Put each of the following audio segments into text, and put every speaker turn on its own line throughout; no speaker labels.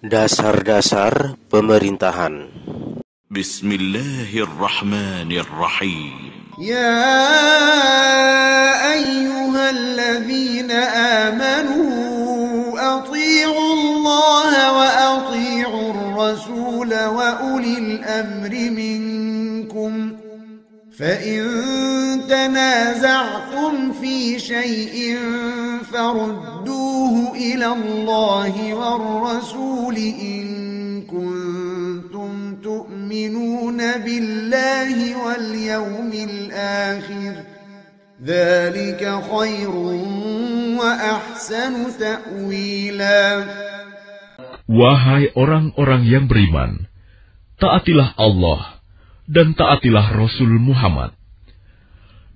Dasar-dasar pemerintahan.
Bismillahirrahmanirrahim.
Ya ayyuhalladzina amanu ati'u Allah wa ati'u ar-rasul wa ulil amri minkum فإن تنازعتم في شيء فردوه إلى الله والرسول إن كنتم تؤمنون بالله واليوم الآخر ذلك خير وأحسن تأويلا.
Wahai orang-orang yang beriman, taatilah Allah dan taatilah Rasul Muhammad,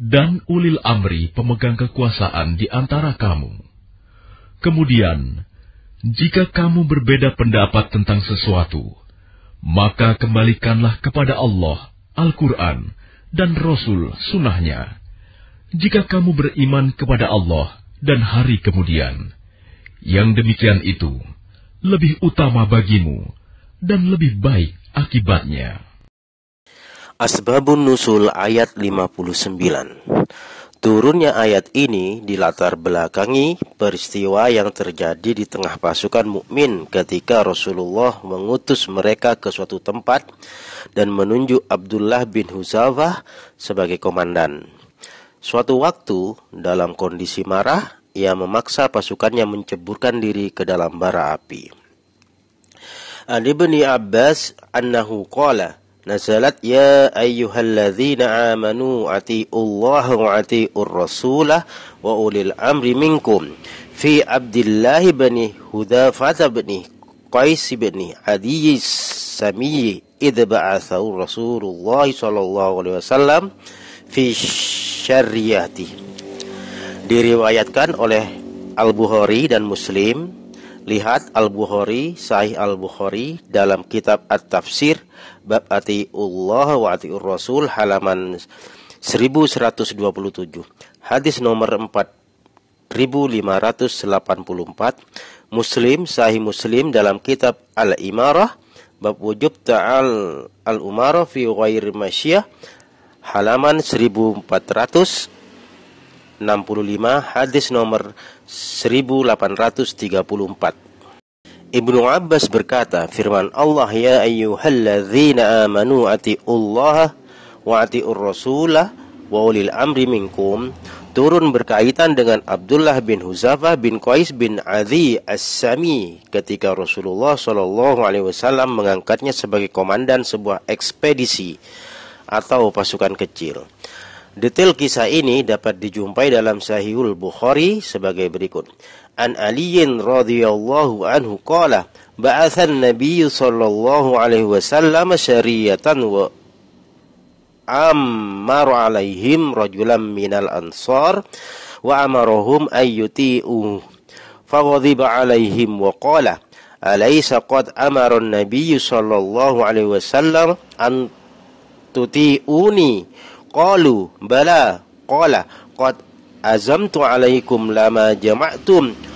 dan ulil amri pemegang kekuasaan di antara kamu. Kemudian, jika kamu berbeda pendapat tentang sesuatu, maka kembalikanlah kepada Allah, Al-Quran, dan Rasul Sunnahnya. Jika kamu beriman kepada Allah dan hari kemudian, yang demikian itu lebih utama bagimu dan lebih baik akibatnya.
Asbabun Nusul ayat 59. Turunnya ayat ini dilatar belakangi peristiwa yang terjadi di tengah pasukan mukmin ketika Rasulullah mengutus mereka ke suatu tempat dan menunjuk Abdullah bin Huzafah sebagai komandan. Suatu waktu, dalam kondisi marah, ia memaksa pasukannya menceburkan diri ke dalam bara api. An Ibni Abbas annahu qala nazalat ya ayyuhalladzina amanu atiullaha wa atiur rasulah wa ulil amri minkum fi Abdullah bin Hudzafah bin Qais bin Adi Sami idh ba'athahu Rasulullah sallallahu alaihi wasallam fi syarriyati. Diriwayatkan oleh Al-Bukhari dan Muslim. Lihat Al-Bukhari, Sahih Al-Bukhari dalam kitab At-Tafsir bab Atiullah wa Atiur Rasul halaman 1127. Hadis nomor 4584. Muslim, Sahih Muslim dalam kitab Al-Imarah bab wujub ta'al al-umarah fi ghairi masyiyah halaman 1465. Hadis nomor 1834. Ibnu Abbas berkata, firman Allah, ya ayyuhalladzina amanu atiullaha wa atiur rasulah wa ulil amri minkum, turun berkaitan dengan Abdullah bin Huzafah bin Qais bin Adi As-Sami ketika Rasulullah SAW mengangkatnya sebagai komandan sebuah ekspedisi atau pasukan kecil. Detail kisah ini dapat dijumpai dalam Sahihul Bukhari sebagai berikut. An Aliyin radhiyallahu anhu qala ba'athan Nabi sallallahu alaihi wasallam syariyatan wa amara alaihim rajulan minal ansar wa amarahum ayyuti'u faghadiba alaihim wa qala alaysa qad amara an-nabiy sallallahu alaihi wasallam an tuti'uni qalu bala qala qad azamtu alaikum lama jama'tum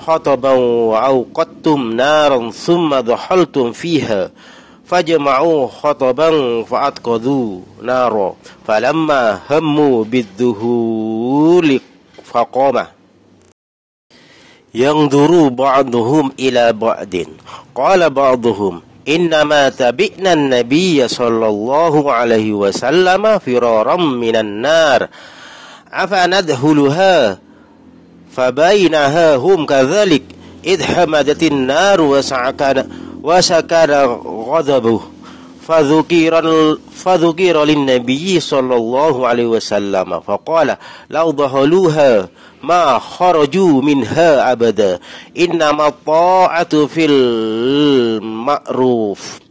khataban wa awqattum naran thumma dhahaltum fiha fajma'u khataban fa'atqadhu nara falamma hammu bidduhuli faqama yanzuru ba'duhum ila ba'din qala ba'duhum innama tabi'na an-nabiyya sallallahu alaihi wasallam firaram minan nar afa nadhuluha fabainaha hum kadzalik idh hamadatin nar wa sakana ghadabuh fadhukira lin-nabiyyi sallallahu alaihi wasallam faqala law dhahaluha ma kharaju minha abada innama ta'atu fil ma'ruf.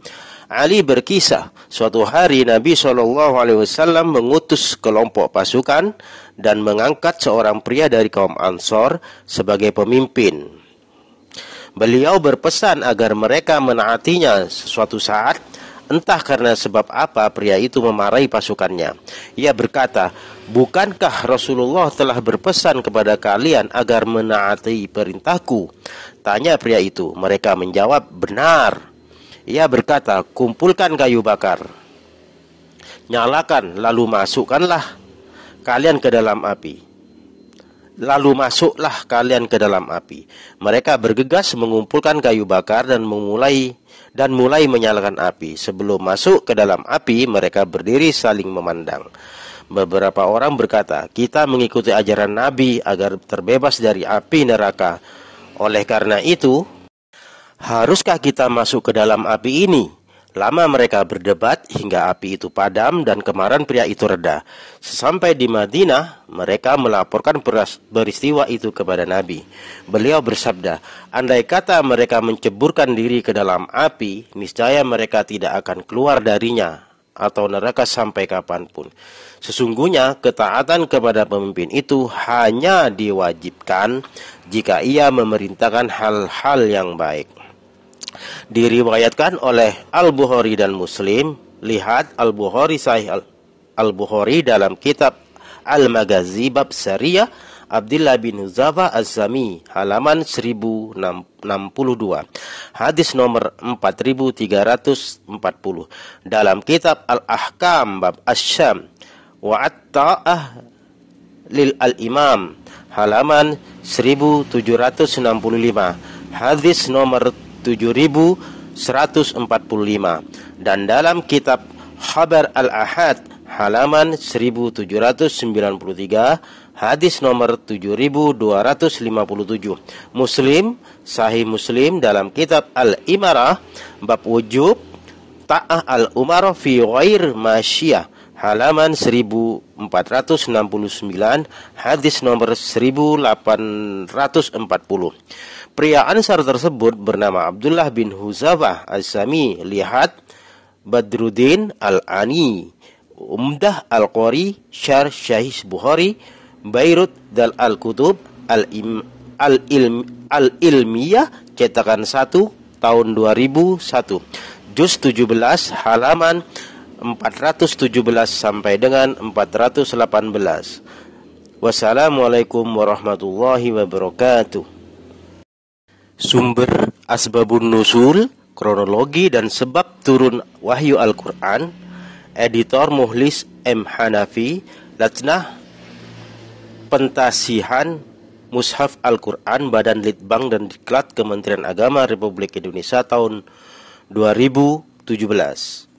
Ali berkisah, suatu hari Nabi SAW mengutus kelompok pasukan dan mengangkat seorang pria dari kaum Ansor sebagai pemimpin. Beliau berpesan agar mereka menaatinya suatu saat. Entah karena sebab apa pria itu memarahi pasukannya. Ia berkata, bukankah Rasulullah telah berpesan kepada kalian agar menaati perintahku? Tanya pria itu. Mereka menjawab, benar. Ia berkata, kumpulkan kayu bakar, nyalakan, lalu masukkanlah kalian ke dalam api. Lalu masuklah kalian ke dalam api. Mereka bergegas mengumpulkan kayu bakar dan mulai menyalakan api. Sebelum masuk ke dalam api, mereka berdiri saling memandang. Beberapa orang berkata, kita mengikuti ajaran Nabi agar terbebas dari api neraka. Oleh karena itu, haruskah kita masuk ke dalam api ini? Lama mereka berdebat hingga api itu padam dan kemarahan pria itu reda. Sesampai di Madinah, mereka melaporkan peristiwa itu kepada Nabi. Beliau bersabda, andai kata mereka menceburkan diri ke dalam api, niscaya mereka tidak akan keluar darinya atau neraka sampai kapanpun. Sesungguhnya ketaatan kepada pemimpin itu hanya diwajibkan jika ia memerintahkan hal-hal yang baik. Diriwayatkan oleh Al-Bukhari dan Muslim. Lihat Al-Bukhari Sahih Al-Bukhari dalam kitab Al-Maghazi bab Sariyah Abdullah bin Huzafah Az-Zami halaman 1062. Hadis nomor 4340. Dalam kitab Al-Ahkam bab Asy-Syam wa At-Ta'ah lil Al-Imam halaman 1765. Hadis nomor 7145. Dan dalam kitab Khabar Al-Ahad halaman 1793, hadis nomor 7257. Muslim, Sahih Muslim dalam kitab Al-Imarah bab wujub ta'ah al-umarah fi ghair masyiyah halaman 1469, hadis nomor 1840. Pria Ansar tersebut bernama Abdullah bin Huzafah Az-Zami. Lihat Badruddin Al-Ani, Umdah Al-Qari, Syarh Sahih Bukhari, Bayrut Dal Al-Kutub Al-Ilmiyah, cetakan 1 tahun 2001, juz 17 halaman 417 sampai dengan 418. Wassalamualaikum warahmatullahi wabarakatuh. Sumber Asbabun Nuzul, kronologi dan sebab turun wahyu Al-Quran. Editor Muhlis M. Hanafi, Lajnah Pentasihan Mushaf Al-Quran, Badan Litbang dan Diklat Kementerian Agama Republik Indonesia tahun 2017.